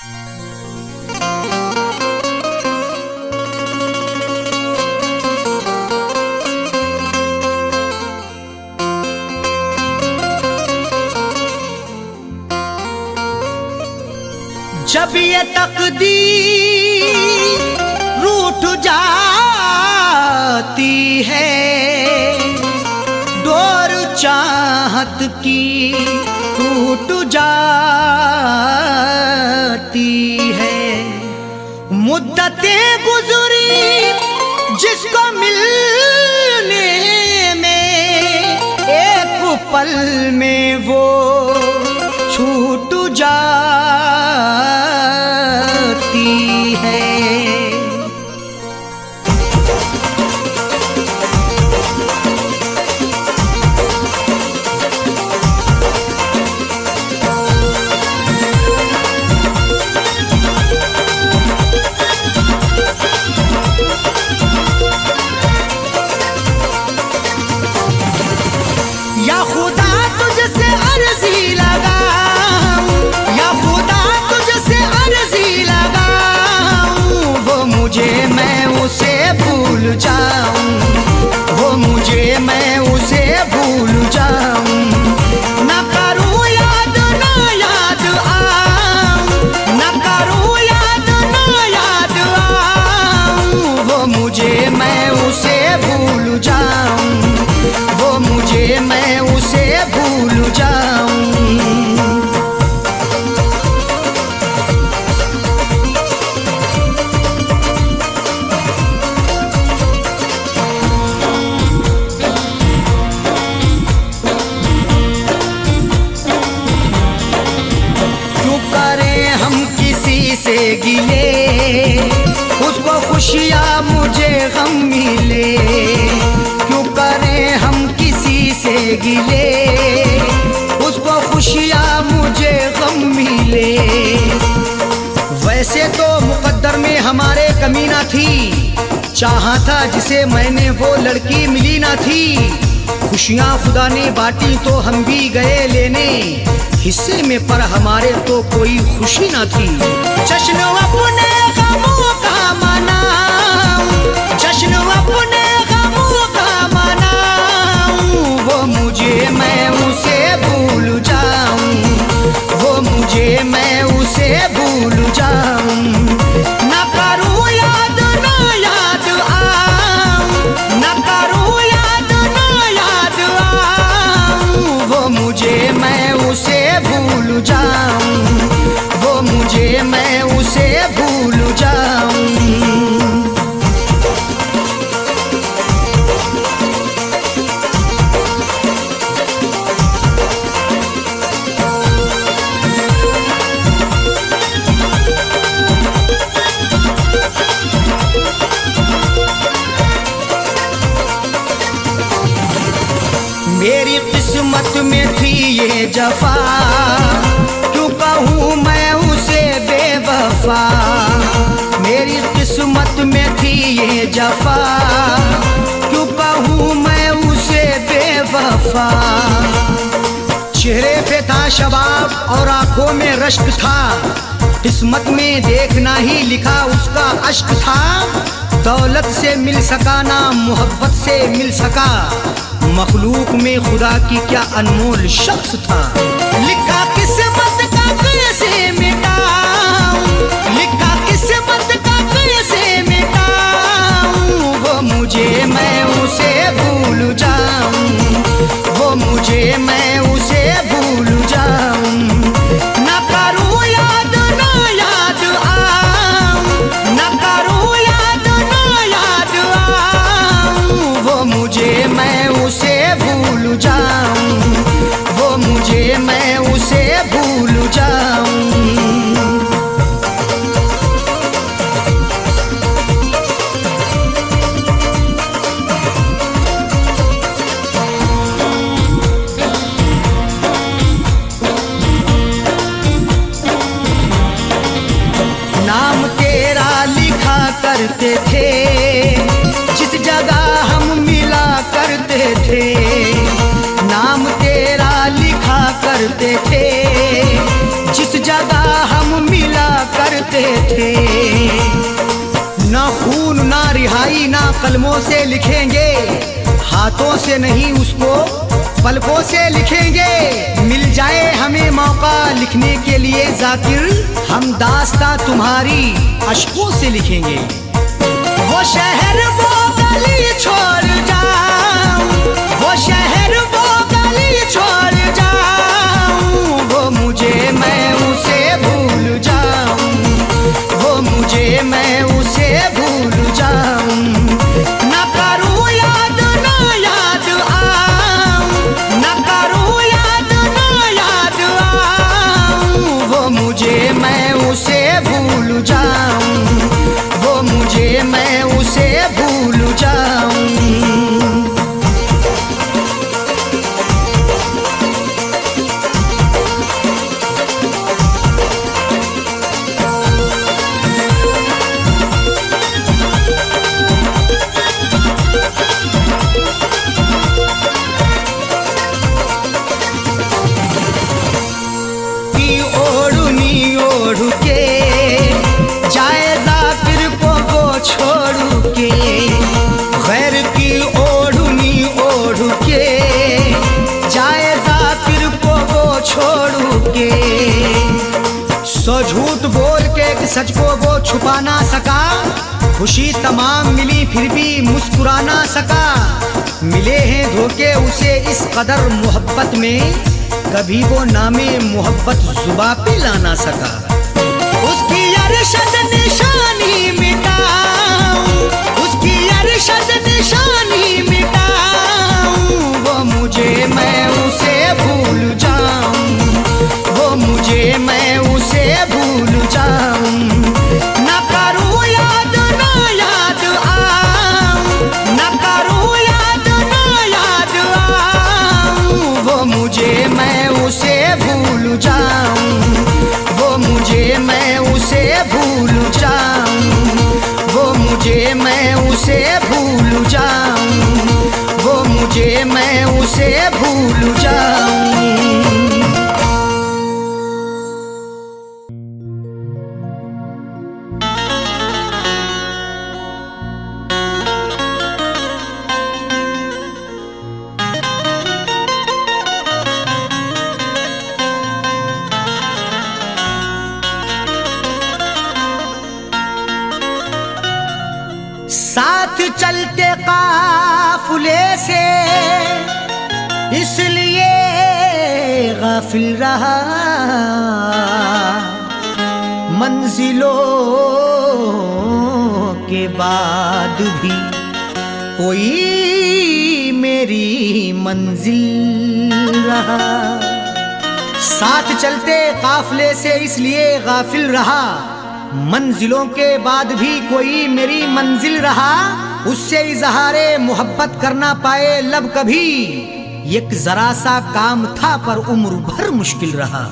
जब ये तकदीर रूठ जाती है, डोर चाहत की टूट जाती है। मुद्दतें गुजरी जिसको मिलने में, एक पल में वो छूट जाती है। या खुदा तुझसे अर्जी लगाऊं, या खुदा तुझसे अर्जी लगाऊं, वो मुझे मैं उसे भूल जाऊं, वो मुझे मैं उसे भूल जाऊं। ना करूं याद ना याद आऊं, ना करूं याद ना याद आऊं, वो मुझे मैं उसे भूल जाऊं, वो मुझे मैं उसे भूल जाऊं। क्यों करें हम किसी से गिले, उसको खुशियाँ मुझे गम मिले। क्यों करें हम किसी से गिले, उसको खुशियाँ मुझे गम मिले। वैसे तो मुकद्दर में हमारे कमी ना थी, चाहा था जिसे मैंने वो लड़की मिली ना थी। खुशियाँ खुदा ने बांटी तो हम भी गए लेने, हिस्से में पर हमारे तो कोई खुशी ना थी। जश्न अपने गमों का मनाऊं, जश्न अपने गमों का मनाऊं, वो मुझे मैं उसे भूल जाऊं, वो मुझे मैं उसे भूल जाऊं। ना करूं याद ना याद आऊं, ना करूं याद ना याद आऊं, वो मुझे मैं उसे भूल जाऊं, वो मुझे मैं उसे भूल जाऊं। मेरी किस्मत में थी ये जफा, क्यों कहूँ मैं उसे बेवफा। मेरी किस्मत में थी ये जफा, क्यों कहूँ मैं उसे बेवफा। चेहरे पे था शबाब और आंखों में रश्क था, किस्मत में देखना ही लिखा उसका अश्क था। दौलत से मिल सका ना मोहब्बत से मिल सका, मखलूक में खुदा की क्या अनमोल शख्स था। लिखा किस्मत का कैसे मिटाऊं, लिखा किस्मत का कैसे मिटाऊं, वो मुझे मैं उसे भूल जाऊं, वो मुझे मैं उसे भूल जाऊं। ना करूं याद ना याद आऊं, ना करूं याद ना याद आऊं, वो मुझे मैं उसे भूल जाऊं, वो मुझे मैं उसे भूल जाऊं। नाम तेरा लिखा करते थे, जिस जगह हम मिला करते थे। नाम तेरा लिखा करते थे, जिस जगह हम मिला कहते थे। ना खून ना रिहाई ना कलमों से लिखेंगे, हाथों से नहीं उसको पलकों से लिखेंगे। मिल जाए हमें मौका लिखने के लिए जाकिर, हम दास्तां तुम्हारी अश्कों से लिखेंगे। वो शहर वो गली छोड़ जाऊं, वो शहर वो गली छोड़ जाऊं, वो मुझे मैं उसे भूल जाऊं, वो मुझे मैं उसे भूल जाऊं। न करूं याद ना याद आऊं, न करूं याद ना याद आऊं, वो मुझे मैं उसे भूल जाऊं, वो मुझे मैं उसे भूल जाऊं। की ओढ़नी ओढ़ के जाए जाकिर को वो छोड़ के, गैर की ओढ़नी ओढ़ के जाए जाकिर को वो छोड़ के। सो झूठ बोल के एक सच को वो छुपा ना सका, खुशी तमाम मिली फिर भी मुस्कुरा ना सका। मिले हैं धोखे उसे इस कदर मोहब्बत में, कभी वो नामे मोहब्बत जुबां पे ला ना सका। उसकी अरशद निशानी मिटाऊं, उसकी अरशद निशानी मिटाऊं, वो मुझे मैं उसे भूल जाऊं, वो मुझे मैं उसे भूल जाऊं। न करूं याद ना याद आऊं, न करूं याद ना याद आऊं, वो मुझे मैं उसे भूल जाऊं, वो मुझे मैं उसे भूल जाऊं, वो मुझे मैं उसे भूल जाऊं, वो मुझे मैं उसे भूल जाऊं। साथ चलते काफिले से इसलिए गाफिल रहा, मंजिलों के बाद भी कोई मेरी मंजिल रहा। साथ चलते काफिले से इसलिए गाफिल रहा, मंजिलों के बाद भी कोई मेरी मंजिल रहा। उससे इजहारे मोहब्बत करना पाए लब कभी, एक जरा सा काम था पर उम्र भर मुश्किल रहा।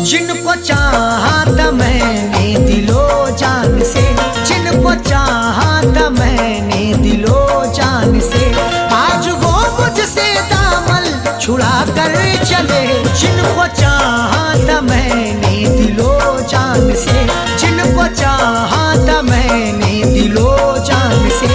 जिनको चाहा था मैंने दिलो जान से, जिनको चाहा था मैंने दिलो जान से, आज वो मुझसे दामन छुड़ा कर चले। जिनको चाहा था मैंने दिलो जान से, जिनको चाहा था मैंने दिलो जान से,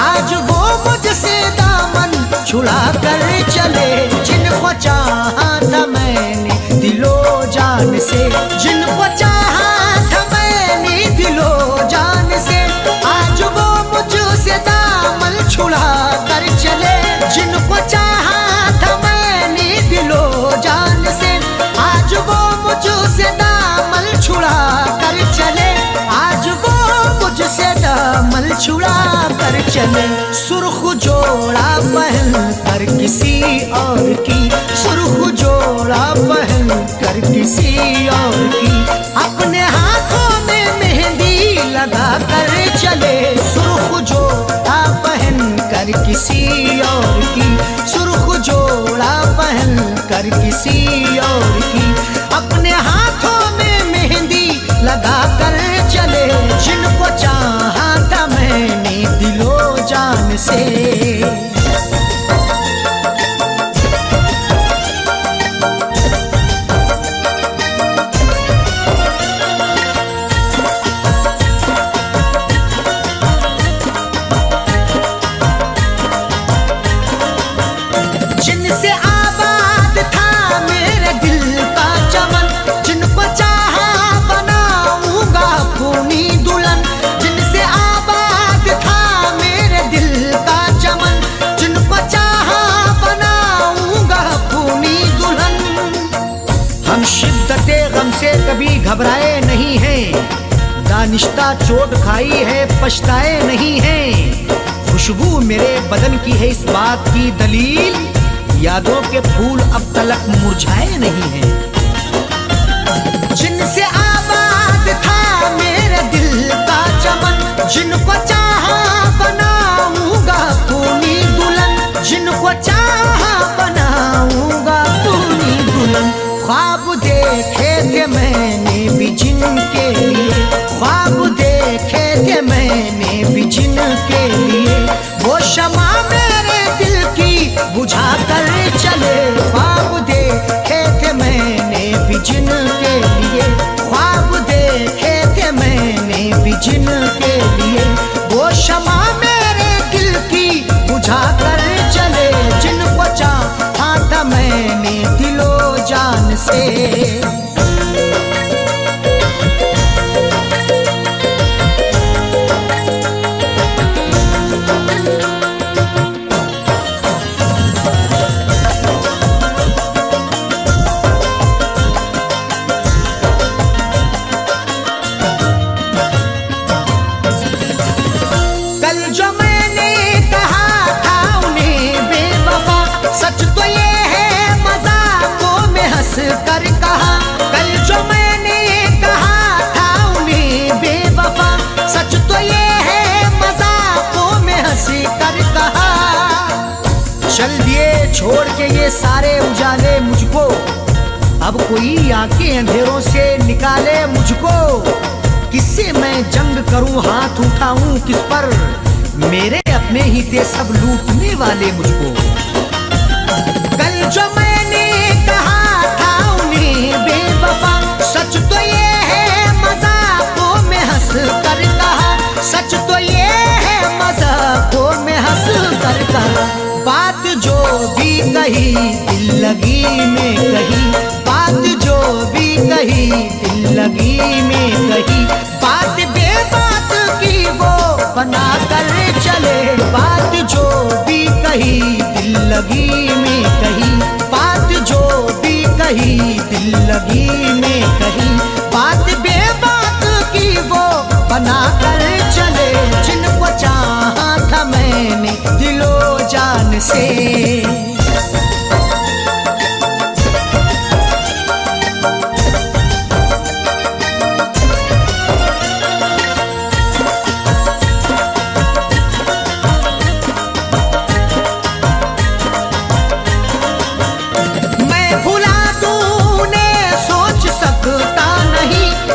आज वो मुझसे दामन छुड़ा कर चले। जिनको चाहा था मैंने दिलो जान से, जिनको चाहा था मैंने दिलो जान से, आज वो मुझसे दामन छुड़ा कर चले। जिनको चाहा था मैंने दिलो जान से, आज वो मुझसे दामन छुड़ा कर चले, आज वो मुझसे दामन छुड़ा कर चले। सुर्ख जोड़ा पहन कर किसी और की, सुर्ख जोड़ा पहन कर किसी और की, अपने हाथों में मेहंदी लगा कर चले। सुर्ख जोड़ा पहन कर किसी और की, सुर्ख जोड़ा पहन कर किसी और की। अपने हाथों में मेहंदी लगा कर चले, जिनको चाहा था मैंने दिलो जान से। जिनसे आबाद था मेरे दिल का चमन, जिनको चाहा बनाऊंगा अपनी दुल्हन। जिनसे आबाद था मेरे दिल का चमन, जिनको चाहा बनाऊंगा अपनी दुल्हन। हम शिद्दते गम से कभी घबराए नहीं हैं, दानिश्ता चोट खाई है पछताए नहीं हैं। खुशबू मेरे बदन की है इस बात की दलील, यादों के फूल अब तलक मुरझाए नहीं हैं। जिनसे आबाद था मेरे दिल का चमन, जिनको चाहा बनाऊंगा अपनी दुल्हन। जिनको चाहा बनाऊंगा अपनी दुल्हन। ख्वाब देखे थे मैंने भी जिनके लिए, ख्वाब देखे थे मैंने भी जिनके लिए, वो शमा मेरे दिल की बुझा कर चले। ख्वाब देखे थे मैंने भी जिनके लिए, ख्वाब देखे थे मैंने भी जिनके लिए, वो शमा मेरे दिल की बुझा कर चले। जिनको चाहा था मैंने दिलो जान से। कर कहा कल जो मैंने कहा था उन्हें बेवफा, सच तो ये है मजाकों में हंस कर कहा। चल दिए छोड़ के ये सारे उजाले मुझको, अब कोई आके अंधेरों से निकाले मुझको। किससे मैं जंग करूं हाथ उठाऊं किस पर, मेरे अपने ही थे सब लूटने वाले मुझको। कल जो मैंने कहा बेवफा, सच तो ये है मजाकों में हंस कर कहा, सच तो ये है मजाकों में हंस कर कहा। बात जो भी कही दिल लगी में कही, बात जो भी कही दिल लगी में कही। बात बेबात की वो बना कर चले, बात जो भी कही दिल लगी में कही। बात जो भी कही दिल लगी में कही, बात बेबात की वो बना कर चले। जिनको चाहा था मैंने दिलो जान से।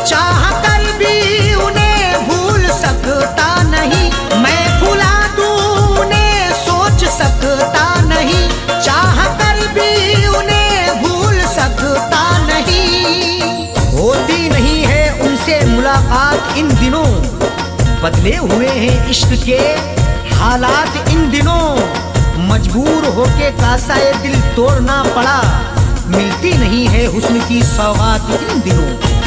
चाह कर भी उन्हें भूल सकता नहीं, मैं भुला दूं उन्हें सोच सकता नहीं। चाह कर भी उन्हें भूल सकता नहीं। होती नहीं है उनसे मुलाकात इन दिनों, बदले हुए हैं इश्क के हालात इन दिनों। मजबूर होके कासाए दिल तोड़ना पड़ा, मिलती नहीं है हुस्न की सौगात इन दिनों।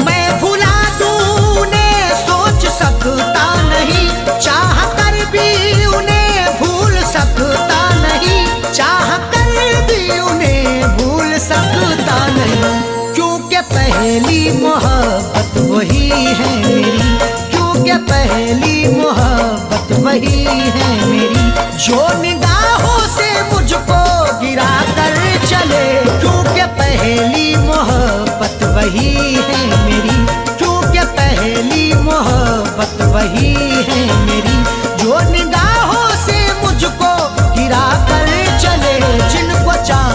मैं भुला दूं उन्हें सोच सकता नहीं, चाह कर भी उन्हें भूल सकता नहीं। चाह कर भी उन्हें भूल सकता नहीं। क्योंकि पहली मोहब्बत वही है मेरी, क्योंकि पहली मोहब्बत वही है मेरी, जो निगाहों से मुझको गिरा कर चले। क्योंकि पहली मोहब्बत वही है मेरी, क्योंकि पहली मोहब्बत वही है मेरी, जो निगाहों से मुझको गिरा कर चले। जिनको चाह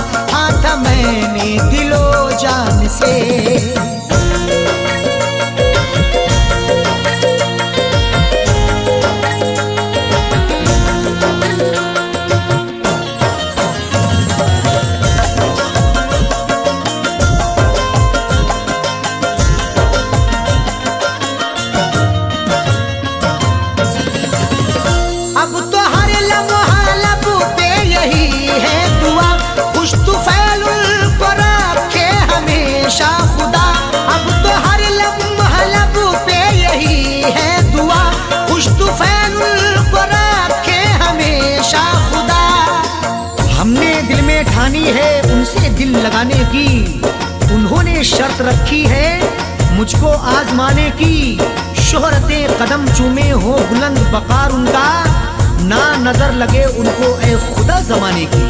है उनसे दिल लगाने की, उन्होंने शर्त रखी है मुझको आजमाने की। शोहरतें कदम चूमे हो बुलंद बकार उनका, ना नजर लगे उनको ए खुदा जमाने की।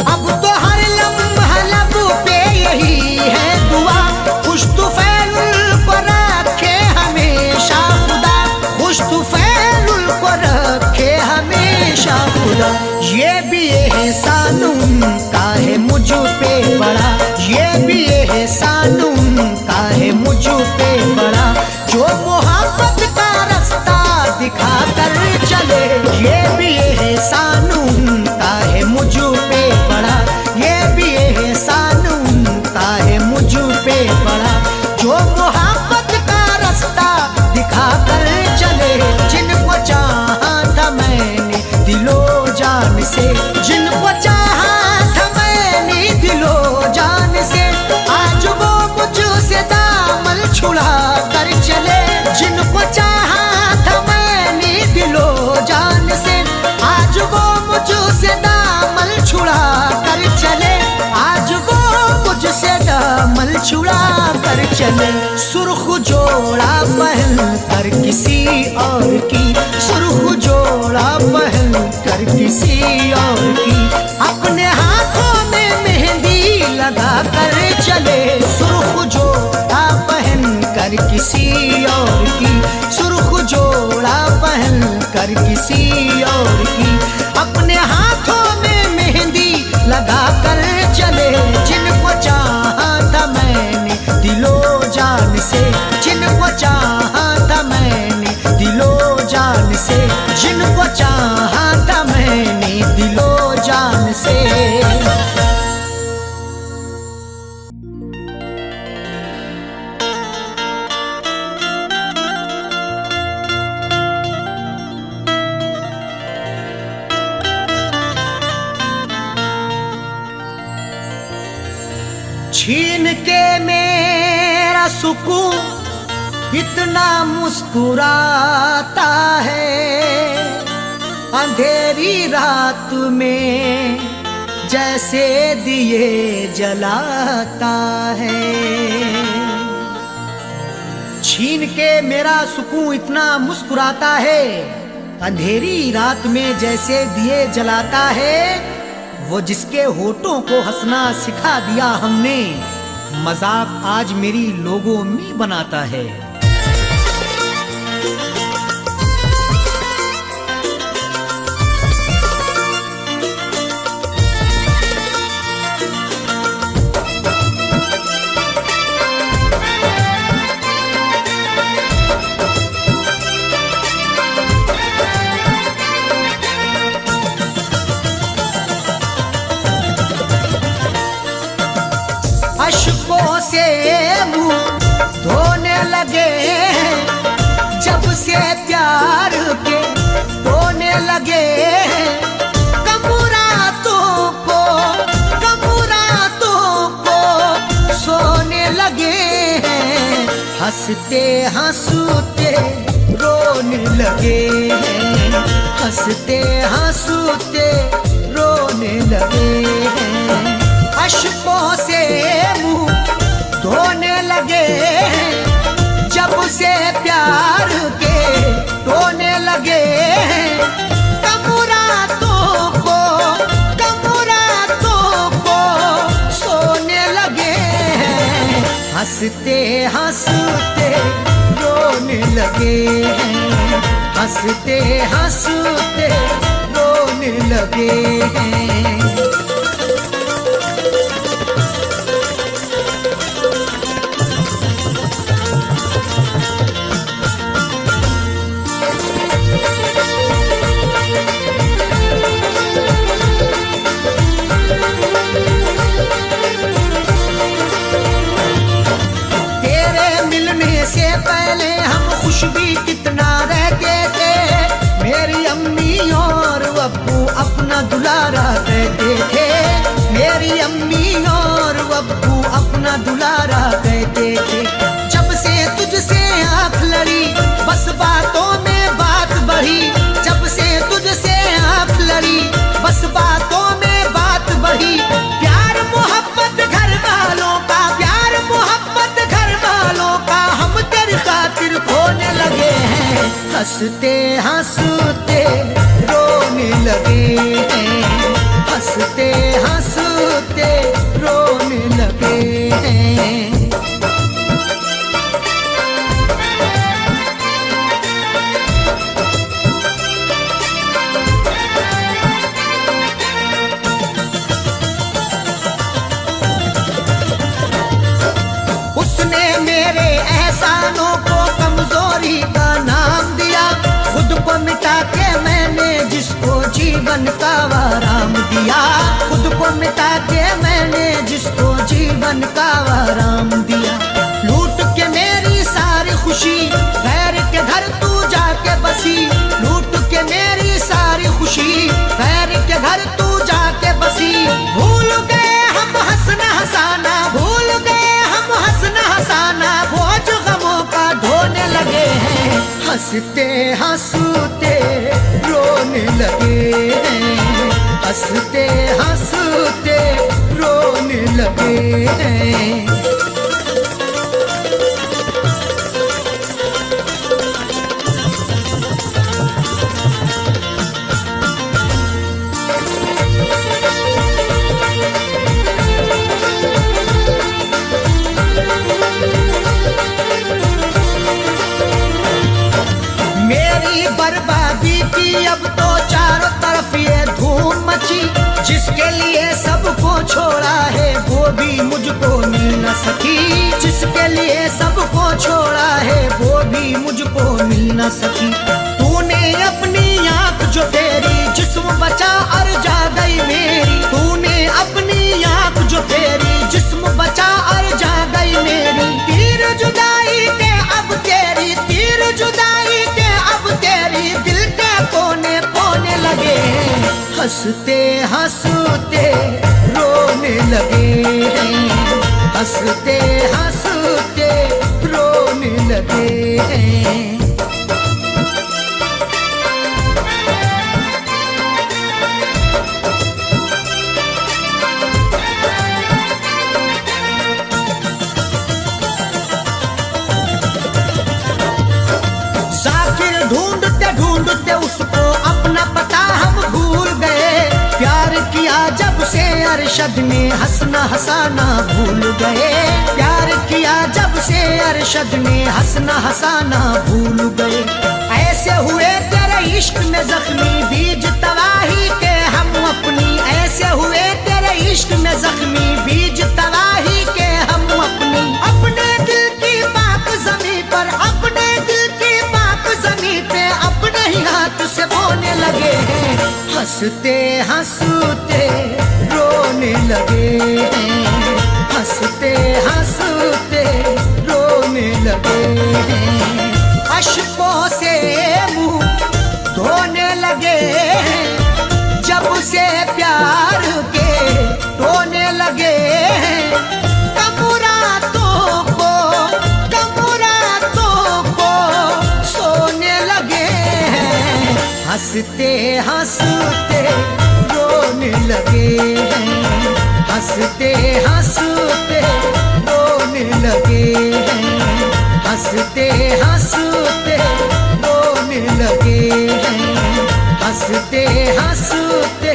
अब तो हर लम्हा लब पे यही है दुआ, खुश तो फैलुल को रखे हमेशा खुदा, खुश तो फैलुल को रखे हमेशा खुदा। ये भी एहसान उनका है मुझ पे बड़ा, ये भी एहसान उनका है मुझ पे बड़ा, जो मोहब्बत का रास्ता दिखा कर चले। ये भी एहसान उनका है मुझ पे बड़ा, ये भी एहसान उनका है मुझ पे बड़ा, जो मोहब्बत का रास्ता दिखा कर चले। जिनको चाहा था मैंने दिलो जान से, जिनको चाहा था मैंने दिलो जान से, आज वो मुझसे दामन छुड़ा कर चले। जिनको चाहा था मैंने दिलो जान से, आज वो मुझसे दामन छुड़ा कर चले, आज वो मुझसे दामन छुड़ा कर चले। सुर्ख जोड़ा पहन कर किसी और की, सुर्ख जोड़ा पहन कर किसी और की, अपने हाथों में मेहंदी लगा कर चले। सुर्ख जोड़ा पहन कर किसी और की, सुर्ख जोड़ा पहन कर किसी और की, अपने हाथों में मेहंदी लगा कर चले। जिनको चाहा था मैंने दिलो जान से, जिनको चाहा था मैंने दिलो जान से, जिनको चाहा था मैंने दिलो जान से। छीन के मेरा सुकून इतना मुस्कुराता है, अंधेरी रात में जैसे दिए जलाता है। छीन के मेरा सुकून इतना मुस्कुराता है, अंधेरी रात में जैसे दिए जलाता है। वो जिसके होठों को हंसना सिखा दिया हमने, मजाक आज मेरी लोगों में बनाता है। अश्कों से मुंह धोने लगे जब से प्यार के होने लगे। कमुरातों को सोने लगे हैं, हंसते हंसते रोने लगे हैं, हंसते हंसते रोने लगे हैं। अश्कों से मुंह धोने लगे जब से प्यार के टोने लगे। कमुरातों को सोने लगे, हंसते हंसते रोने लगे हैं, हंसते हंसते रोने लगे हैं। अपना दुलारा कहते थे। जब से तुझसे आँख लड़ी बस बातों में बात बढ़ी, जब से तुझसे आँख लड़ी बस बातों में बात बढ़ी। प्यार मोहब्बत घर वालों का, प्यार मोहब्बत घर वालों का हम तेरी खातिर खोने लगे हैं। हंसते हंसते रोने लगे हैं, हंसते हंसते रोने लगे हैं। उसने मेरे एहसानों को कमजोरी का नाम दिया, खुद को मिटा के मैंने जिसको जीवन का आराम दिया, खुद को मिटा के मैंने जिसको जीवन का आराम दिया। लूट के मेरी सारी खुशी गैर के घर तू जाके बसी, लूट के मेरी सारी खुशी गैर के घर तू जाके बसी। भूल गए हम हंसना हंसाना, भूल गए हम हंसना हंसाना, बोझ गमों का ढोने लगे हैं। हंसते हंसते रोने लगे हैं, हंसते हंसते रोने लगे हैं। बर्बादी की अब तो चारों तरफ ये धूम मची, जिसके लिए सबको छोड़ा है वो भी मुझको मिल न सकी, जिसके लिए सबको छोड़ा है वो भी मुझको मिल न सकी। तूने अपनी आँख जो फेरी जिस्म बचा और जा गई मेरी, तूने अपनी आँख जो फेरी जिस्म बचा और जा गई मेरी। तीर जुदाई के अब तेरी, तीर जुदाई के अब तेरी दिल के कोने कोने लगे हैं। हंसते हंसते रोने लगे हैं, हंसते हंसते रोने लगे हैं। जाकिर ढूंढते ढूंढते उसको अपना पता हम भूल गए, प्यार किया जब से अरशद ने हंसना हंसाना भूल गए, प्यार किया जब से अरशद ने हंसना हंसाना भूल गए। ऐसे हुए तेरे इश्क में जख्मी बीज तबाही के हम अपनी, ऐसे हुए तेरे इश्क में जख्मी बीज तबाही के हम अपनी। अपने दिल की पाक ज़मीं पर, अपने दिल की पाक ज़मीं पे अपने ही हाथ से बोने लगे हैं। हंसते हंसते रोने लगे हैं, हंसते हंसते रोने लगे हैं। अश्कों से मुंह धोने लगे हैं, जब से प्यार के रोने लगे हैं। कमुरातों को सोने लगे हैं, हंसते हंसते रोने लगे हैं, हंसते हंसते रोने लगे हैं, हंसते हंसते रोने लगे हैं, हंसते हंसते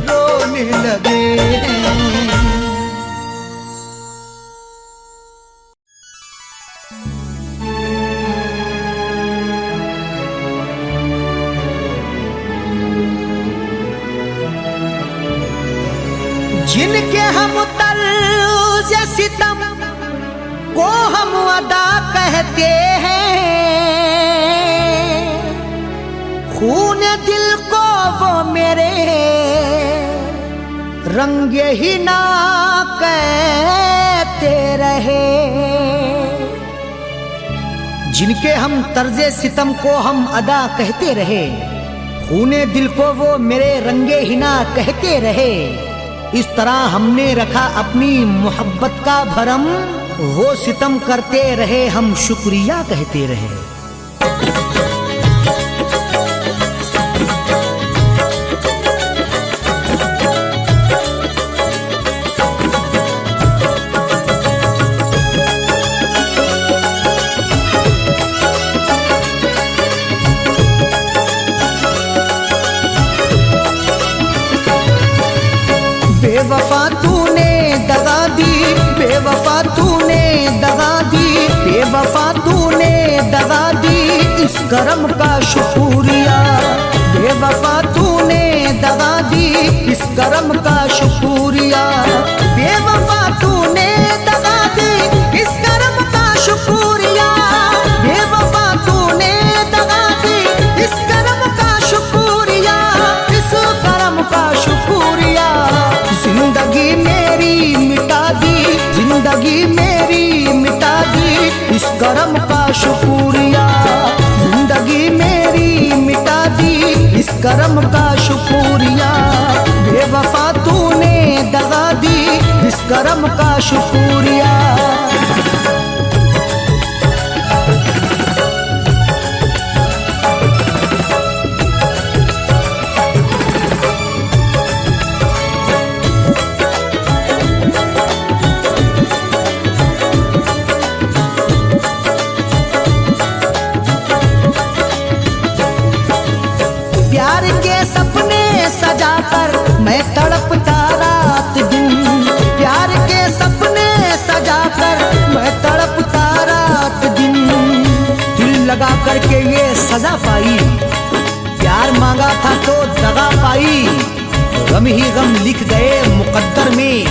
रोने लगे हैं। जिनके हम तर्ज़ सितम को हम अदा कहते हैं, खून दिल को वो मेरे रंगे ही ना कहते रहे। जिनके हम तर्ज़े सितम को हम अदा कहते रहे, खूने दिल को वो मेरे रंगे ही ना कहते रहे। इस तरह हमने रखा अपनी मोहब्बत का भरम, वो सितम करते रहे हम शुक्रिया कहते रहे। बेवफा तूने दगा दी, बेवफा तूने दगा दी, बेवफा तूने दगा दी, इस करम का शुक्रिया। बेवफा तूने दगा दी, इस करम का शुक्रिया। बेवफा तूने दगा दी, इस करम का शुक्रिया। बेवफा तूने दगा दी, इस करम का शुक्रिया, इस करम का शुक्रिया। जिंदगी मेरी मिटा दी, जिंदगी मेरी मिटा दी, इस करम का शुक्रिया। जिंदगी मेरी मिटा दी, इस करम का शुक्रिया। बेवफा तूने दगा दी, इस करम का शुक्रिया। प्यार के सपने सजाकर मैं तड़पता रात दिन, प्यार के सपने सजाकर मैं तड़पता रात दिन। दिल लगा करके ये सजा पाई, प्यार मांगा था तो दगा पाई। गम ही गम लिख गए मुकद्दर में,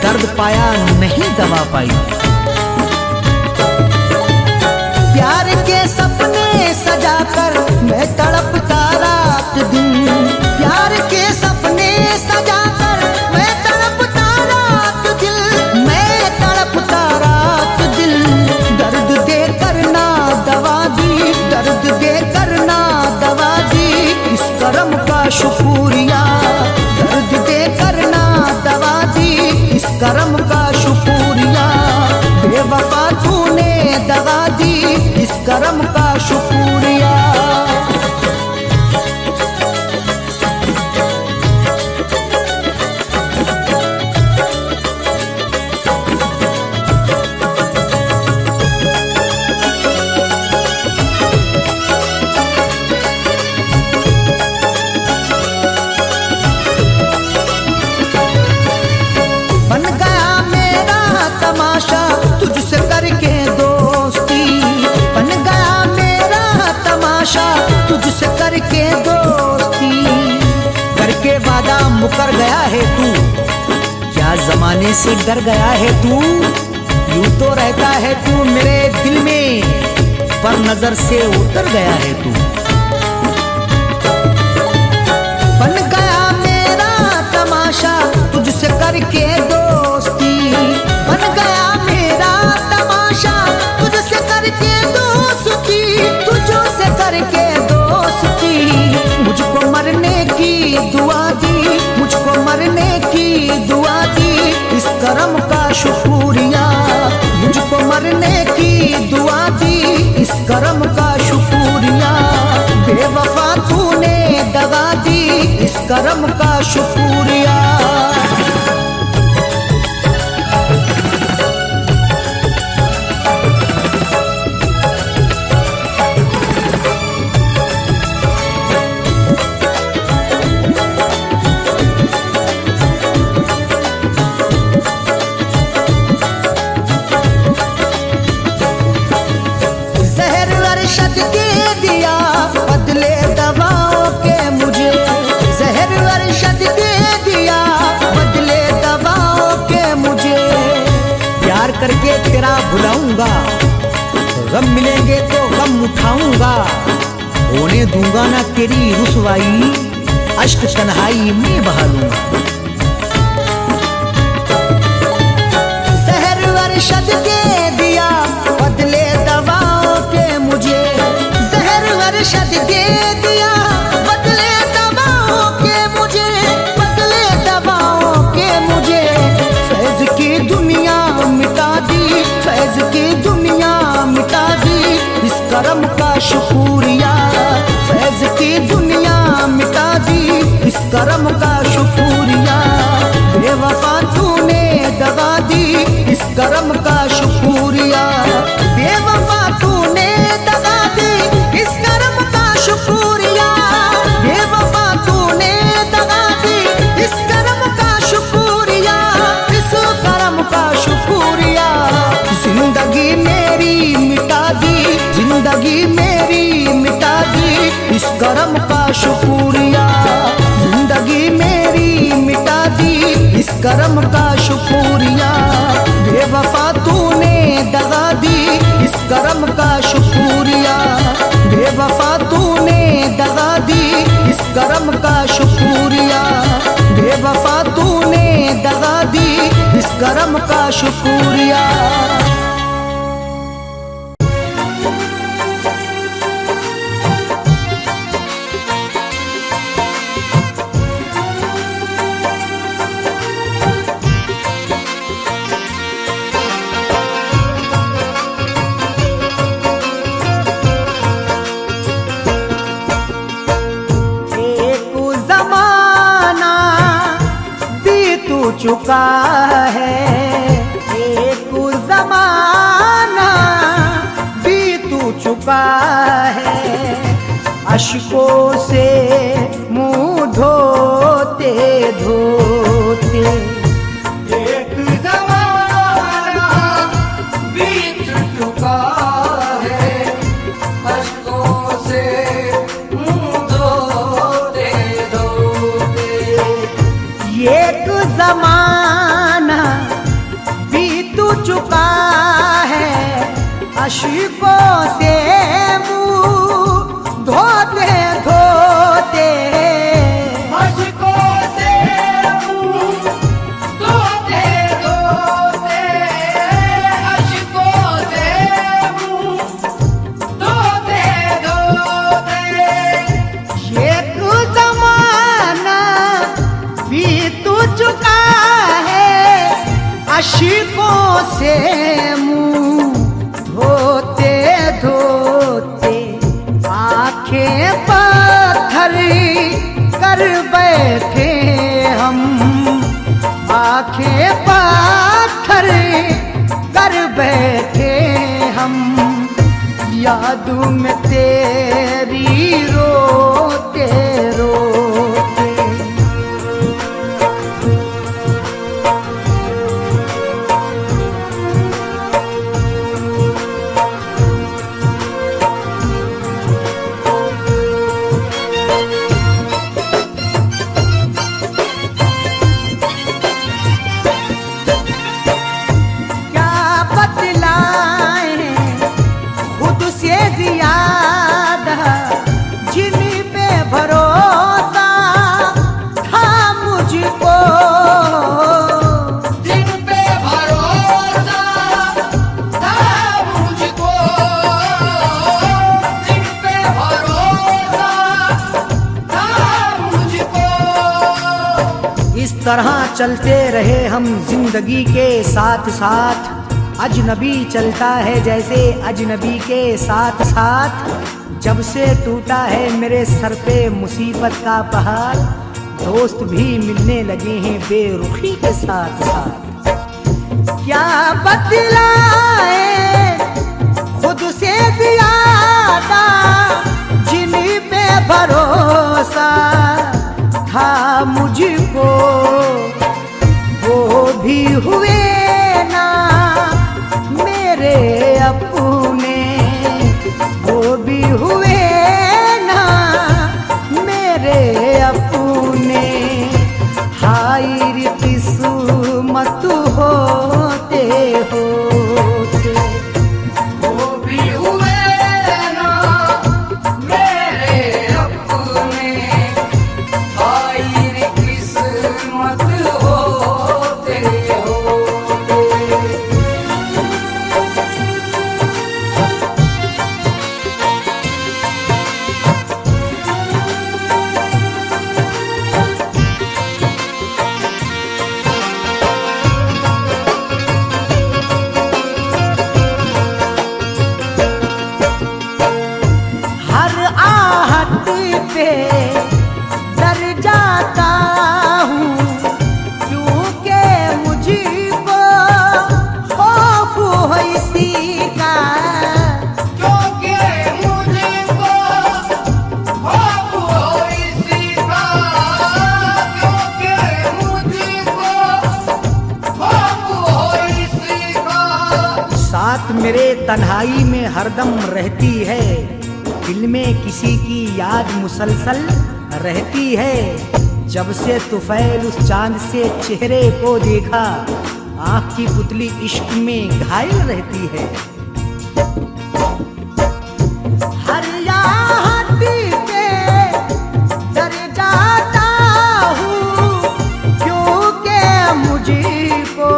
दर्द पाया नहीं दवा पाई। प्यार के सपने सजाकर मैं तड़पता रात दिन, प्यार के सपने सजाकर मैं तड़पता रात दिल, मैं तड़पता रात दिल। दर्द दे करना दवा दी, दर्द दे करना दवा दी, इस करम का शुक्रिया। दर्द दे करना दवा दी, इस करम का शुक्रिया। बेवफा तूने दगा दी, इस करम का शुक्रिया। बन गया मेरा तमाशा तुझसे करके दोस्ती, बन गया मेरा तमाशा तुझसे करके दोस्ती। करके वादा मुकर गया है तू, क्या जमाने से डर गया है तू। यूं तो रहता है तू मेरे दिल में, पर नजर से उतर गया है तू। बन गया मेरा तमाशा तुझसे करके दोस्ती, बन गया मेरा तमाशा तुझसे करके दोस्ती, तुझो से करके दोस्ती। मुझको मरने की दुआ दी, मुझको मरने की दुआ दी, इस करम का शुक्रिया। मुझको मरने की दुआ दी, इस करम का शुक्रिया। बेवफा तूने दगा दी, इस करम का शुक्रिया। अरशद दे दिया बदले दवाओं के मुझे, जहर अरशद दे दिया बदले दवाओं के मुझे। प्यार करके तेरा भुलाऊंगा, गम मिलेंगे तो गम उठाऊंगा। होने दूंगा ना तेरी रुसवाई, अश्क तन्हाई में बहा लूंगा। जहर अरशद दे दिया बदले दवाओं के मुझे, जहर अरशद दे दिया बदले दवाओं के मुझे, बदले दवाओं के करम का शुक्रिया। बेवफा तूने दगा दी, इस करम का शुक्रिया। बेवफा तूने दगा दी, इस करम का शुक्रिया। बेवफा तूने दगा दी, इस करम का शुक्रिया, इस करम का शुक्रिया। जिंदगी मेरी मिटा दी, जिंदगी मेरी मिटा दी, इस करम का शुक्रिया। जिंदगी मेरी मिटा दी, इस करम का शुक्रिया। बेवफा तूने दगा दी, इस करम का शुक्रिया। बेवफा तूने दगा दी, इस करम का शुक्रिया। बेवफा तूने दगा दी, इस करम का शुक्रिया। चुका है एक ज़माना बीत चुका है, अश्कों से मुँह धोते धोते। एक ज़माना बीत चुका है, अश्कों से मुँह धोते धोते। एक ज़माना बीत चुका है, अश्कों से मुँह धोते धोते। अश्कों से मुँह धोते धोते, अश्कों से मुँह धोते धोते। एक ज़माना बीत चुका है, अश्कों से मुँह धोते धोते। आँखें पत्थर कर बैठे हम, आँखें पत्थर कर बैठे हम, याद में तेरी रोते रोते। इस तरह चलते रहे हम जिंदगी के साथ साथ। अजनबी चलता है जैसे अजनबी के साथ साथ। जब से टूटा है मेरे सर पे मुसीबत का पहाड़, दोस्त भी मिलने लगे हैं बेरुखी के साथ साथ। क्या बतलाए खुद से ज्यादा, जिन पे भरोसा था मुझको, वो भी हुए ना मेरे अपने, वो भी हुए ना मेरे अपने। हाय रे किस्मत होते होते, वो भी हुए ना मेरे अपने। हाय रे किस्मत होते होते। बात मेरे तन्हाई में हरदम रहती है, दिल में किसी की याद मुसलसल रहती है। जब से तुफैल उस चांद से चेहरे को देखा, आँख की पुतली इश्क में घायल रहती है। हर यादी पे डर जाता हूँ, क्योंकि मुझको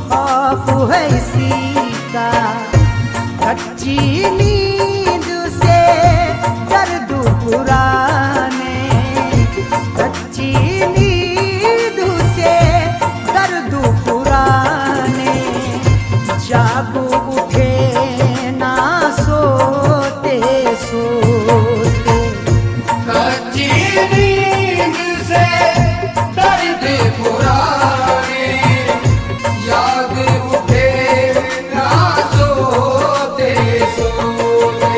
खौफ है इसी का। कच्ची नींद से दर्द पुराने, कच्ची नींद से दर्द पुराने, जागो उठे ना सोते सोते। कच्ची नींद से दर्द पुराने, याद उठे ना सोते सोते।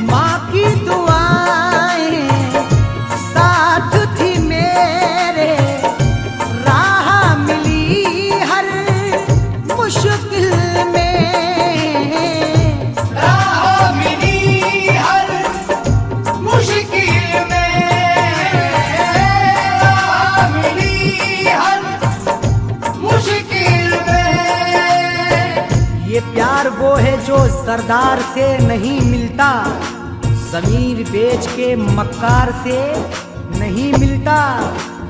माँ की दुआएं साथ थी मेरे, राह मिली हर मुश्किल में। राह मिली हर मुश्किल में, राह मिली हर मुश्किल में। ये प्यार वो है जो सरदार से नहीं मिलता, जमीर बेच के मक्कार से नहीं मिलता।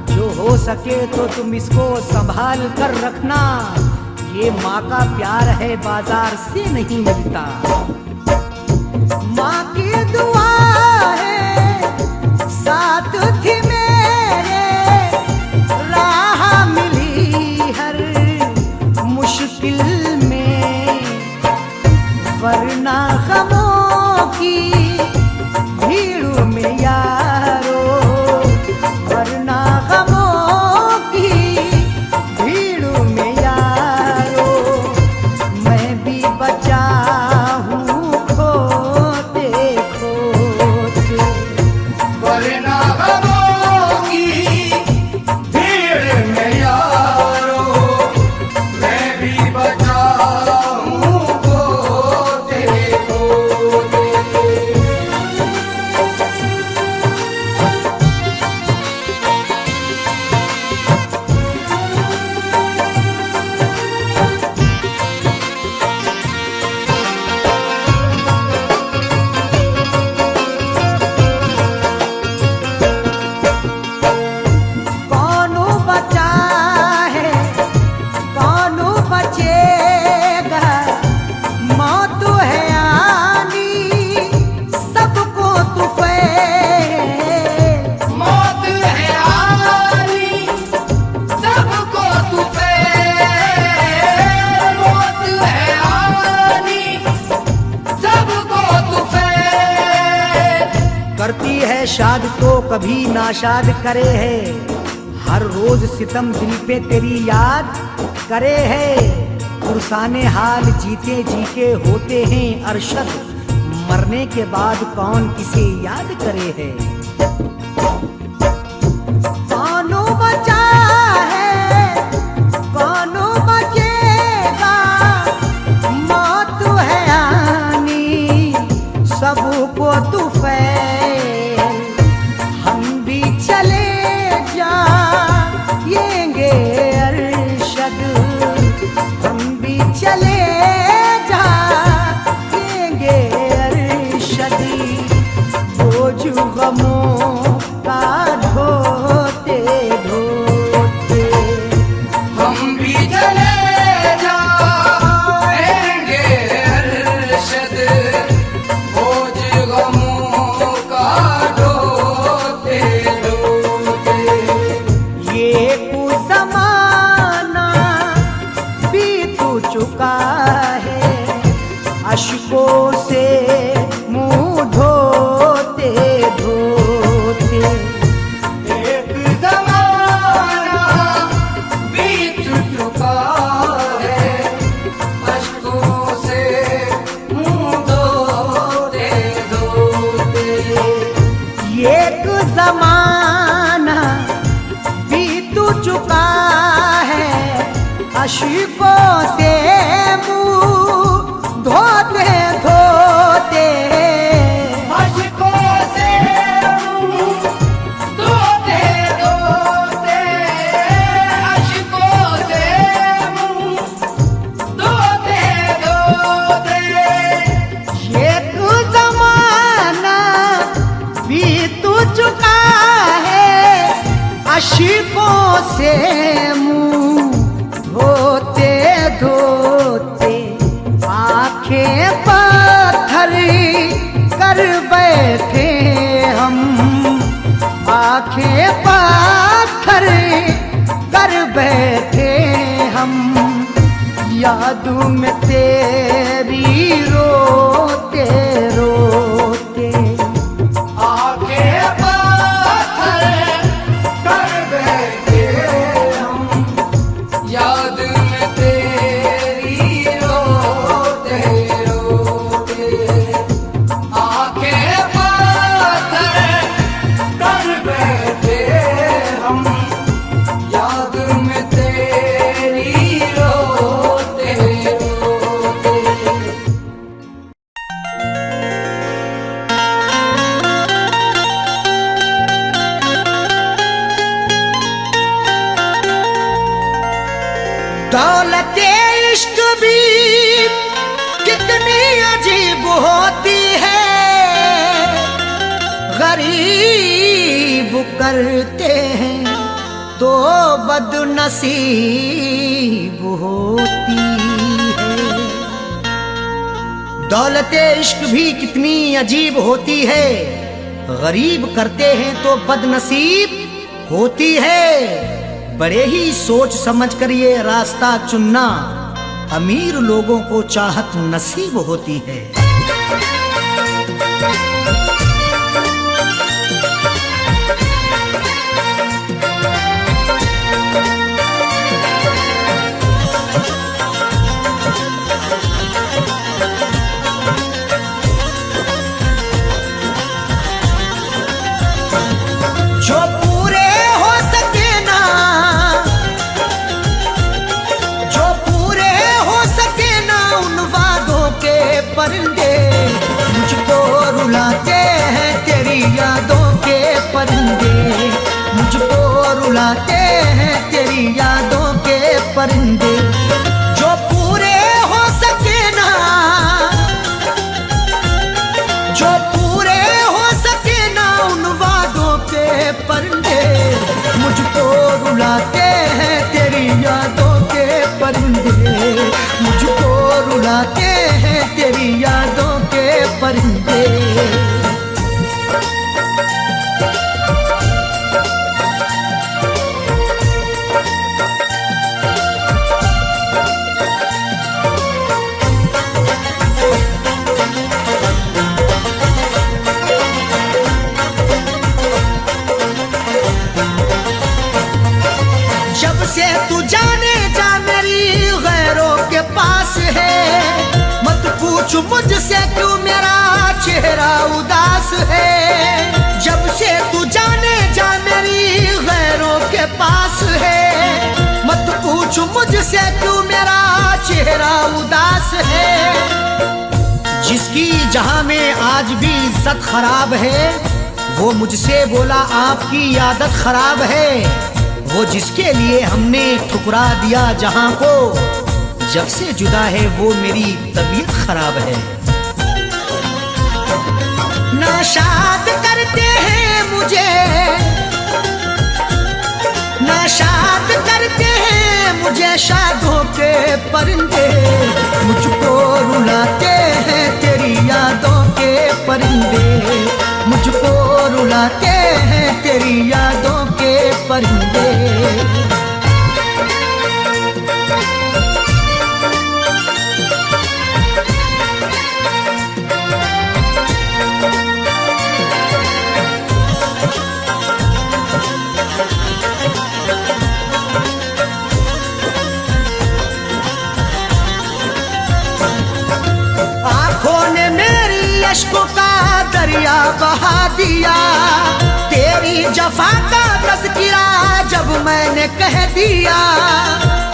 जो हो सके तो तुम इसको संभाल कर रखना, ये माँ का प्यार है बाजार से नहीं मिलता। माँ की दुआ है साथ थी मेरे, राह मिली हर मुश्किल में। वरना गमों की भीड़ में यारो, वरना गमों की भीड़ में यारो, मैं भी बचा हूँ खोते खोते। वरना गमों की भीड़ में यारो, मैं भी बचा हूँ खोते खोते। कौन बचा है कौन बचेगा, मौत है आनी सबको तुफैल। मौत है आनी सबको तुफैल, मौत है आनी सबको तुफैल। करती है शाद तो कभी नाशाद करे है, हर रोज सितम दिल पे तेरी याद करे है। पुरसाने हाल जीते जी के होते हैं अरशद, मरने के बाद कौन किसे याद करे है। कौन बचा है कौन बचेगा, मौत है आनी सबको तुफैल। हम भी चले जाएंगे अरशद, हम भी चले जाएंगे अरशद। बोझ गमों का ढोते ढोते। हम भी चले जाएंगे अरशद, बोझ गमों का ढोते ढोते। ये कुछ ज़माना बीत चुका है, अश्कों से मुंह धो आशिकों से मुंह धोते धोते, आशिकों से मुंह धोते धोते, आशिकों से मुंह धोते धोते, एक जमाना बीत चुका है, आशिकों से मुंह धोते धोते, आंखें पत्थर कर बैठे हम, आंखें पत्थर कर बैठे हम, यादों में तेरी रोते रोते, आंखें पत्थर कर बैठे हम, याद में तेरी रोते रोते, आंखें पत्थर कर बैठे हम, याद में तेरी रोते रोते। दौलते इश्क भी कितनी अजीब होती है, गरीब करते हैं तो बदनसीब होती है। दौलते इश्क भी कितनी अजीब होती है, गरीब करते हैं तो बदनसीब होती है। बड़े ही सोच समझ कर ये रास्ता चुनना, अमीर लोगों को चाहत नसीब होती है। जो पूरे हो सके ना, जो पूरे हो सके ना उन वादों के परिंदे, मुझको रुलाते हैं तेरी यादों के परिंदे, मुझको रुलाते हैं तेरी यादों के परिंदे। जो पूरे हो सके ना, जो पूरे हो सके ना उन वादों के परिंदे, मुझको रुलाते हैं तेरी यादों के परिंदे, मुझको रुलाते हैं तेरी यादों के परिंदे। जब से तू जाने जा मेरी गैरों के पास है, मत पूछ मुझसे क्यों मेरा चेहरा उदास है। जब से तू जाने जा मेरी गैरों के पास है, मत पूछ मुझसे क्यों मेरा चेहरा उदास है। जिसकी जहां में आज भी इज्जत खराब है, वो मुझसे बोला आपकी आदत खराब है। वो जिसके लिए हमने ठुकरा दिया जहां को, जब से जुदा है वो मेरी तबीयत खराब है। नाशाद करते हैं मुझे, नाशाद करते हैं मुझे शादों के परिंदे, मुझको रुलाते हैं तेरी यादों के परिंदे, मुझको रुलाते हैं तेरी यादों के परिंदे। अश्कों का दरिया बहा दिया, तेरी तेरी जफा का तज़किरा जब मैंने कह दिया,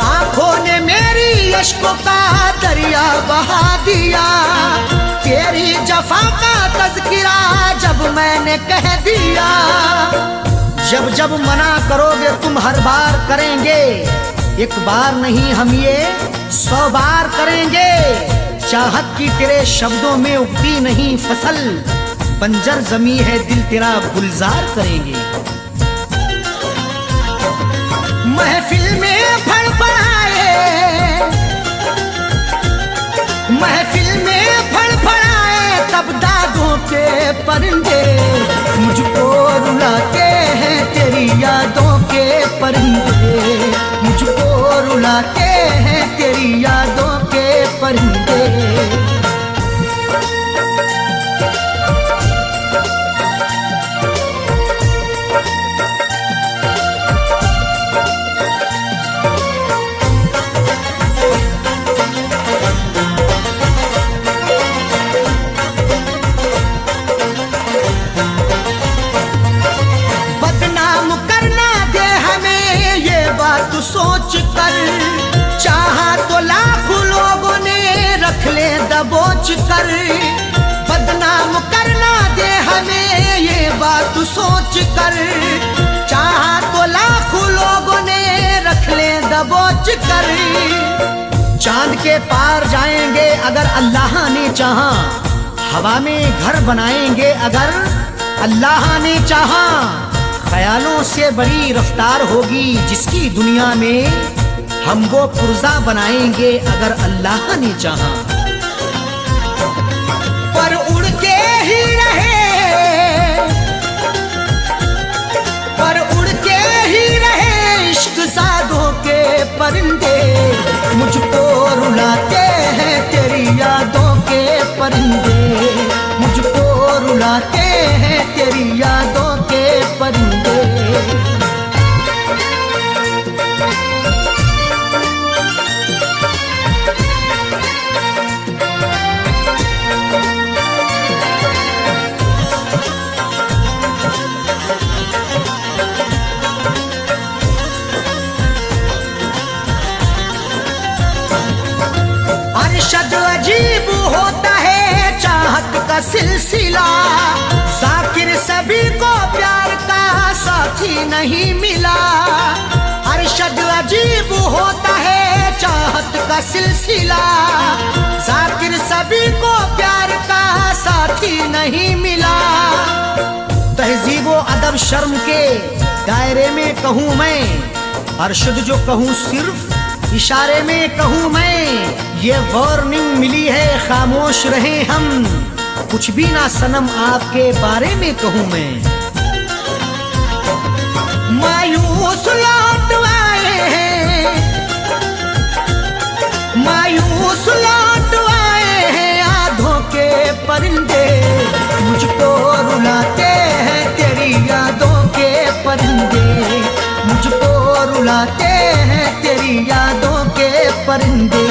आंखों ने मेरी अश्कों का दरिया बहा दिया। तेरी जफा का तज़किरा जब मैंने कह दिया, जब जब मना करोगे तुम हर बार करेंगे, एक बार नहीं हम ये 100 बार करेंगे। चाहत की तेरे शब्दों में उगती नहीं फसल, बंजर जमी है दिल तेरा गुलजार करेंगे। महफिल में फड़फड़ाए, महफिल में फड़फड़ाए तब दागों के परिंदे, मुझको रुलाते हैं तेरी यादों के परिंदे, मुझको रुलाते हैं तेरी यादों के परिंदे। सोच कर चाहा तो लाखों लोगों ने रख ले दबोच कर, बदनाम करना दे हमें ये बात सोच कर, चाहा तो लाखों लोगों ने रख ले दबोच कर। चांद के पार जाएंगे अगर अल्लाह ने चाहा, हवा में घर बनाएंगे अगर अल्लाह ने चाहा। ख्यालों से बड़ी रफ्तार होगी जिसकी दुनिया में, हम वो पुर्जा बनाएंगे अगर अल्लाह ने चाहा। पर उड़ के ही रहे, पर उड़ के ही रहे इश्क सादों के परिंदे, मुझको रुलाते हैं तेरी यादों के परिंदे, मुझको रुलाते हैं तेरी यादों के परिंदे। अरशद अजीब होता है चाहत का सिलसिला, जाकिर सभी को प्यार का साथी नहीं मिला। अरशद अजीब होता है चाहत का सिलसिला, जाकिर सभी को प्यार का साथी नहीं मिला। तहजीब व अदब शर्म के दायरे में कहूँ मैं, अरशद जो कहूँ सिर्फ इशारे में कहूँ मैं। ये वार्निंग मिली है खामोश रहे हम, कुछ भी ना सनम आपके बारे में कहूँ मैं। मायूस लौट आए हैं, मायूस लौट आए हैं आधों के परिंदे, मुझको रुलाते हैं तेरी यादों के परिंदे, मुझको रुलाते हैं तेरी यादों के परिंदे।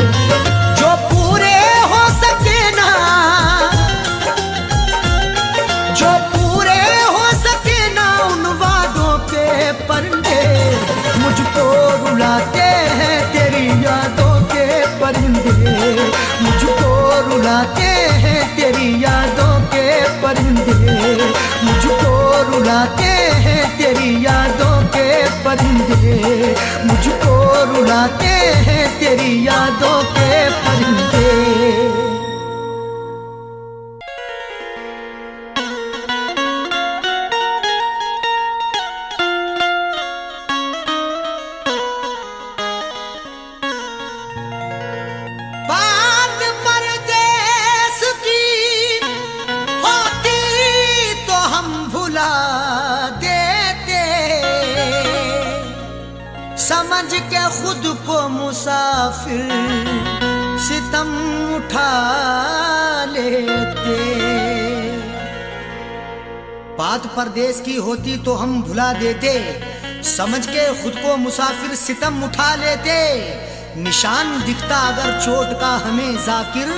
जो पूरे हो सके ना, जो पूरे हो सके ना उन वादों के परिंदे, मुझको रुलाते हैं तेरी यादों के परिंदे, मुझको रुलाते हैं तेरी यादों के परिंदे, मुझको रुलाते हैं तेरी यादों के परिंदे, मुझको रुलाते हैं तेरी यादों के परिंदे। बात परदेस की होती तो हम भुला देते, समझ के खुद को मुसाफिर सितम उठा लेते। बात परदेस की होती तो हम भुला देते, समझ के खुद को मुसाफिर सितम उठा लेते। निशान दिखता अगर चोट का हमें जाकिर,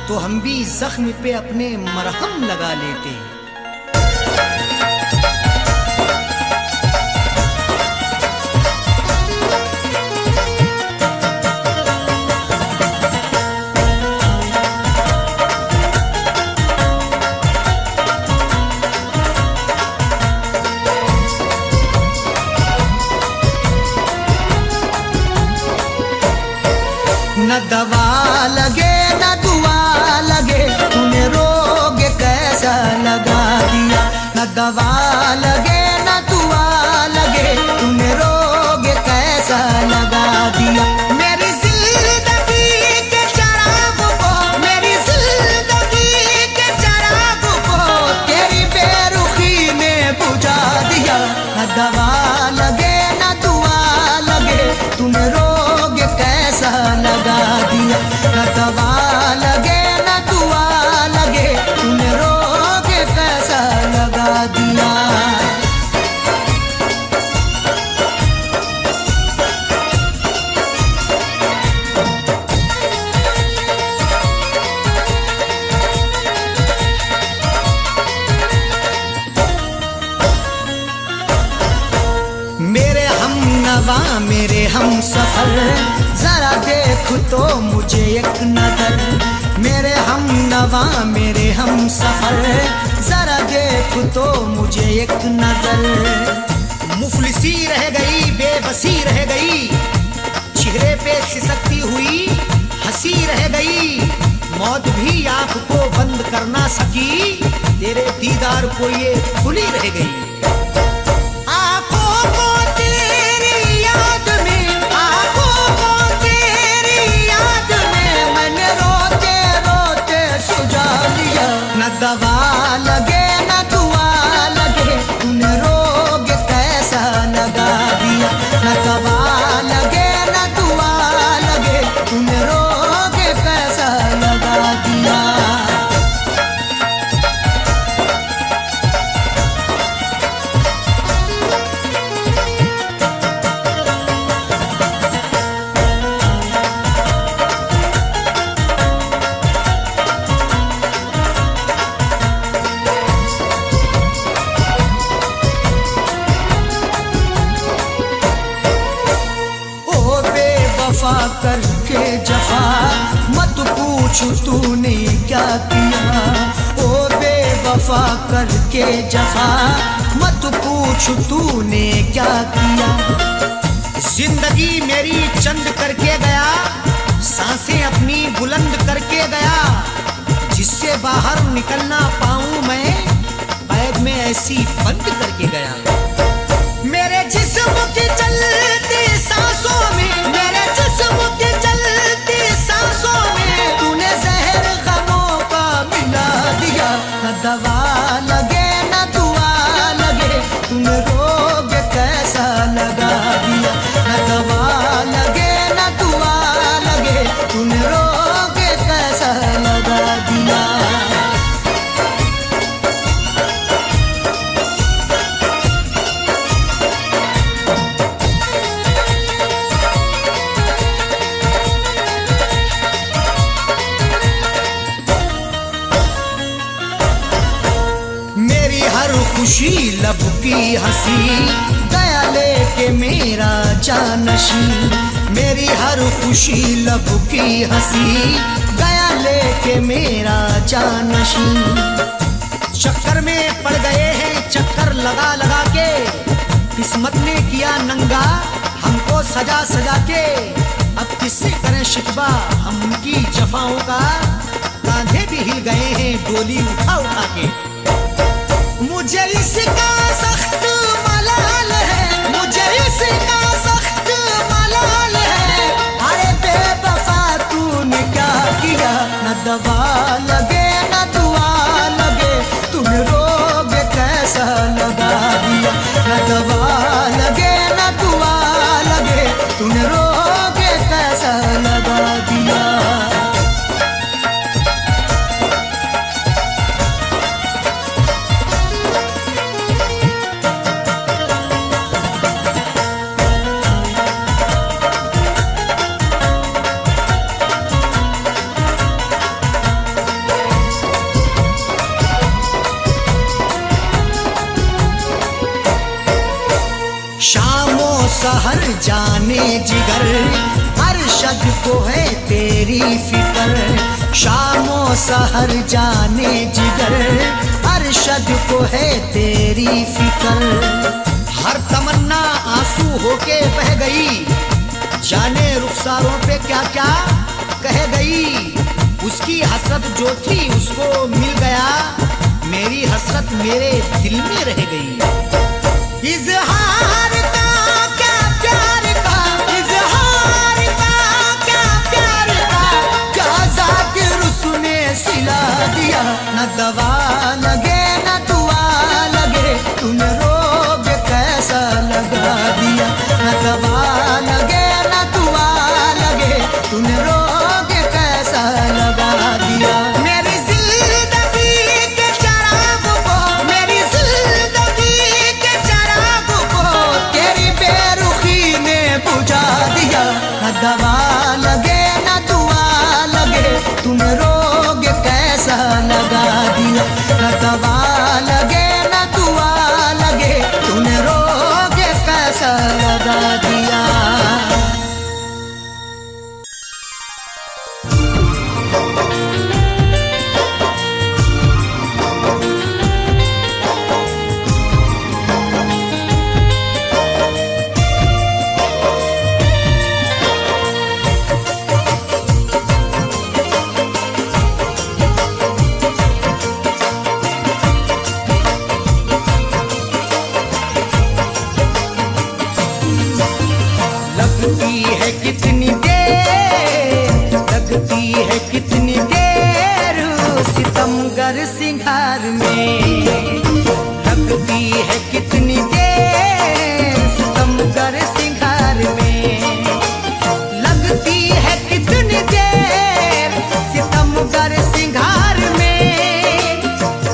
तो हम भी जख्म पे अपने मरहम लगा लेते। दवा लगे न दुआ लगे, तूने रोग कैसा लगा दिया। मेरी जिंदगी के चिराग को, मेरी जिंदगी के चिराग को तेरी बेरुखी ने बुझा दिया। न दवा लगे न दुआ लगे, तूने रोग कैसा लगा दिया। न दवा लगे न दुआ लगे, तूने रोग कैसा लगा दिया। मेरे हम नवा मेरे हम सफर, जरा देख तो मुझे एक नजर। मेरे हम नवा मेरे हम सफर, जरा देख तो मुझे एक नजर। मुफलिसी रह गई बेबसी रह गई, चेहरे पे सिसकती हुई हंसी रह गई। मौत भी आंख को बंद कर ना सकी, तेरे दीदार को ये खुली रह गई। न दवा लगे न दुआ लगे, तूने रोग कैसा लगा दिया। न दवा लगे न दुआ लगे, तूने रोग कैसा लगा दिया। वफा करके जफा मत पूछ तूने क्या किया। ओ बेवफा करके जफा मत पूछ तूने क्या किया। जिंदगी मेरी चंद करके गया, सांसें अपनी बुलंद करके गया। जिससे बाहर निकलना पाऊं मैं, बैग में ऐसी बंद करके गया। मेरे जिस्म की चलती सांसों में, मेरे जिस्म की चलती सांसों में तूने जहर गमों का मिला दिया। न दवा लगे न दुआ लगे, तूने रोग कैसा लगा दिया। न दवा लगे न दुआ लगे, तूने रोग कैसा लगा दिया। खुशी लब की हंसी गया लेके मेरा जानशी। मेरी हर खुशी लब की हंसी गया लेके मेरा जानशी। चक्कर में पड़ गए हैं चक्कर लगा लगा के, किस्मत ने किया नंगा हमको सजा सजा के। अब किससे करें शिकवा हम उनकी जफाओं का, कांधे भी हिल गए हैं डोली उठा उठा के। मुझे इसका सख्त मलाल है, मुझे इसका सख्त मलाल है। अरे बेवफा तूने क्या किया। न दवा लगे न दुआ लगे, तुम रोग कैसा लगा दिया। न दवा लगे न दुआ लगे, तूने रोग कैसा लगा दिया। सहर जाने जिगर, अरशद को है तेरी फिक्र। शामो सहर जाने जिगर, अरशद को है तेरी फिक्र। हर तमन्ना आंसू होके बह गई, जाने रुखसारों पे क्या क्या कह गई। उसकी हसरत जो थी उसको मिल गया, मेरी हसरत मेरे दिल में रह गई। इजहार का क्या प्यार का, इजहार का क्या प्यार का, क्या जाकिर उसने सिला दिया। न दवा लगे न दुआ लगे, तूने रोग कैसा लगा दिया। न दवा लगे न दुआ लगे, तूने रोग कैसा लगा दिया। मेरी जिंदगी के चराग को, मेरी जिंदगी के चराग को तेरी बेरुखी ने बुझा दिया। न दवा लगे न दुआ लगे, तूने रोग कैसा लगा दिया। न दवा लगे न दुआ लगे, तूने रोग कैसा लगा दिया। लगती है कितनी देर, लगती है कितनी देर सितमगर सिंगार में। लगती है कितनी देर सितमगर सिंगार में। लगती है कितनी देर सितमगर सिंगार में।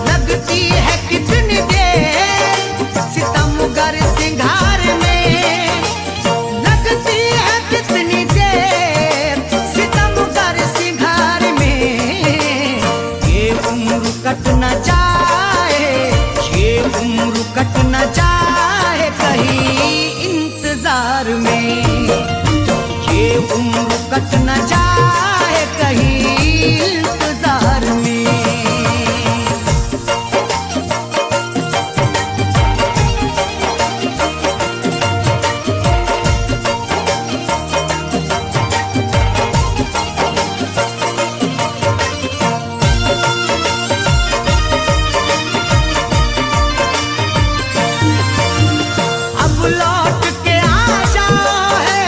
लगती है कितनी देर सितमगर सिंगार में। लगती है कितनी देर सितमगर सिंगार में। ये उम्र कट न जाए, ये उम्र कट न जाए कहीं इंतजार में। ये उम्र कट न जाए कहीं इंतजार में। अब लौट के आ जाओ है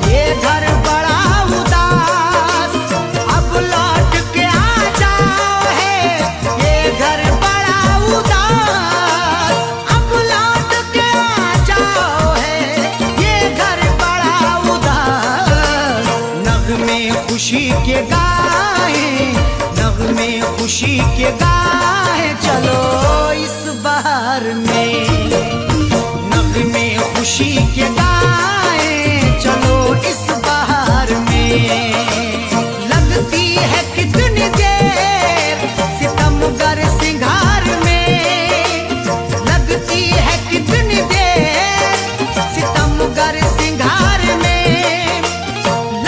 ये घर बड़ा उदास। अब लौट के आ जाओ है ये घर बड़ा उदास। अब लौट के आ जाओ है ये घर बड़ा उदास। नगमे खुशी के गाए, नगमे खुशी के गाए चलो इस बहार में। नगमे खुशी के गाए चलो इस बहार में। लगती है कितनी देर सितमगर सिंगार में। लगती है कितनी देर सितमगर सिंगार में।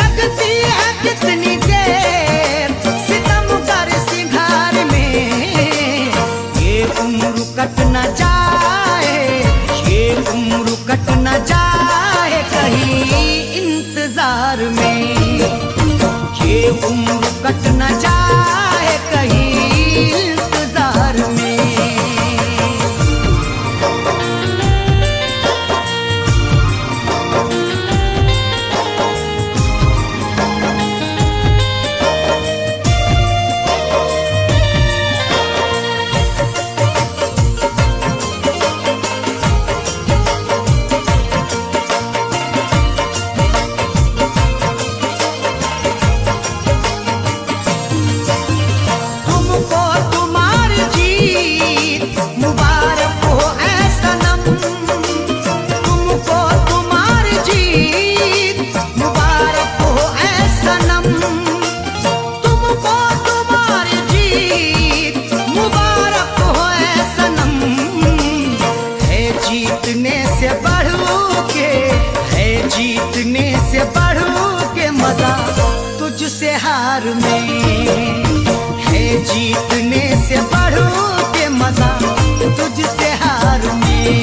लगती है कितनी देर सितमगर सिंगार में। ये उम्र कट न जाए, ये उम्र कट न जाए कहीं इंतजार में। ये उम्र कट न जाए कहीं इंतजार में। तुमको तुम्हारी जीत मुबारक हो ऐ सनम। तुमको तुम्हारी जीत मुबारक हो ऐ सनम। तुमको तुम्हारी जीत मुबारक हो ऐ सनम। है जीतने से बढ़ के, है जीतने से बढ़ के मजा तुझसे हार में। है जीतने से बढ़ के मजा तुझसे हार में।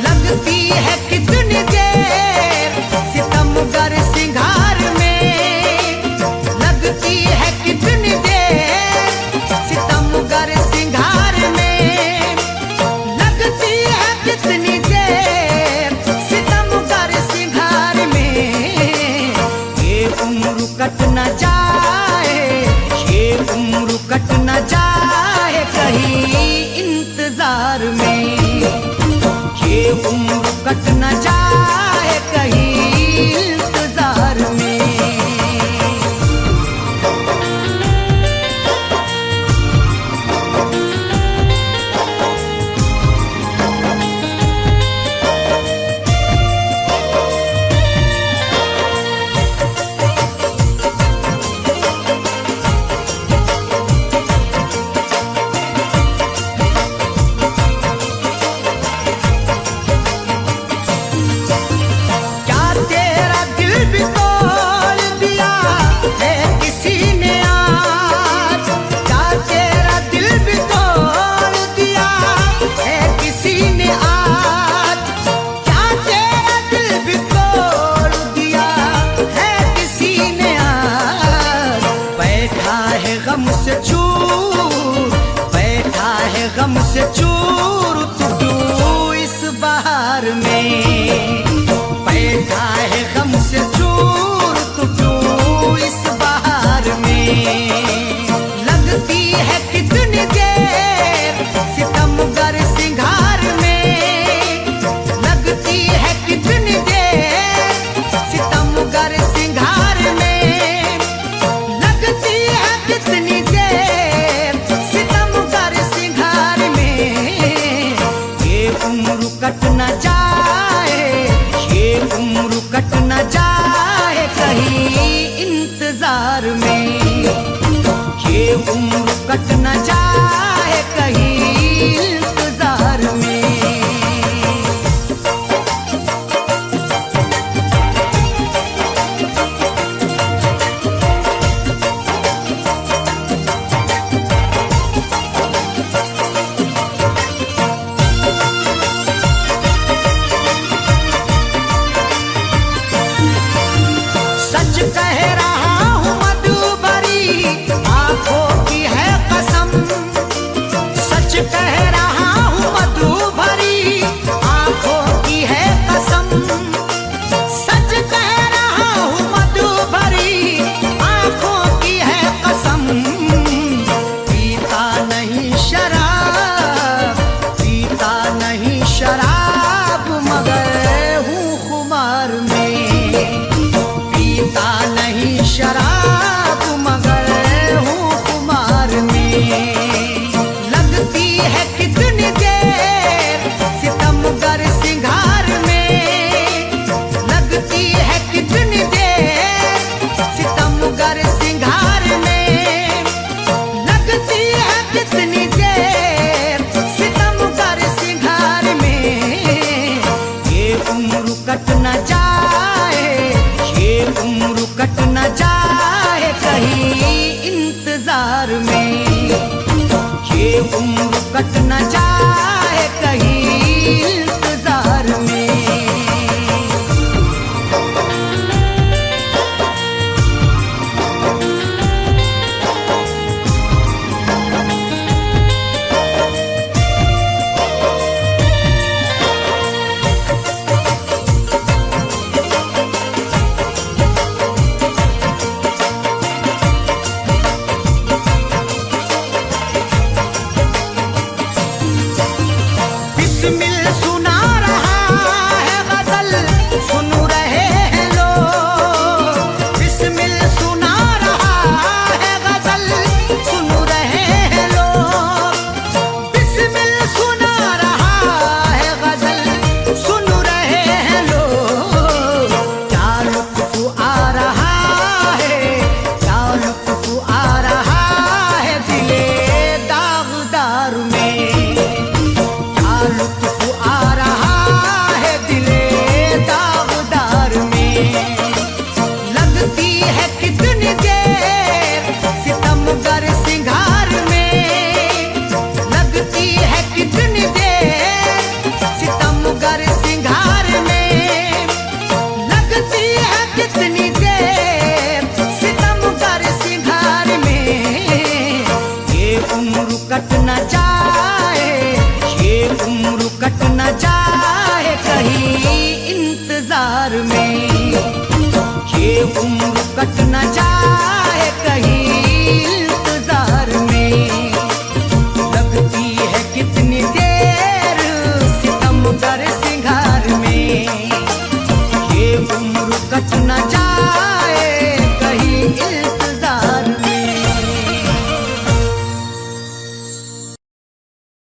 लगती है कितनी देर सितमगर सिंगार में। लगती है कितनी देर सितमगर सिंगार इंतजार में। ये उम्र कट न जाए कहीं इंतजार में। गम से चूर तू इस बहार में। बैठा है गम से चूर तू इस बहार में। लगती है कितनी देर सितमगर सिंगार में। लगती है कितनी देर सितमगर सिंगार में। लगती है कितनी देर सितमगर सिंगार में। ये उम्र कट न जाए, ये उम्र कट न जाए कहीं इंतजार में। ये उम्र कट न जाए कहीं इंतजार में। सच कह रहा हूँ मधुबरी आंखों की है कसम। सच कह रहा हूँ मधुबरी आंखों की है कसम। सच कह रहा हूँ मधुबरी आंखों की है कसम। पीता नहीं शराब, पीता नहीं शराब मगर हूँ खुमार में। पीता नहीं शराब मगर हूँ खुमार में। लगती है कितनी देर सितमगर सिंगार में। लगती है कितनी देर सितमगर सिंगार में। लगती है कितनी देर सितमगर सिंगार में। ये उम्र कट न जाए, ये उम्र कट न जाए कहीं इंतजार में। ये उम्र कट न जाए कहीं इंतजार में। बिस्मिल सुना रहा है गजल सुन रहे हैं लोग। बिस्मिल सुना रहा है गजल सुन रहे हैं लोग। बिस्मिल सुना रहा है गजल सुन रहे हैं लोग। क्या लुत्फ आ रहा है, क्या लुत्फ आ रहा है दिले दागदार में। लुत्फ आ रहा है दिले दागदार में। लगती है कितनी देर सितमगर सिंगार में। लगती है कितनी देर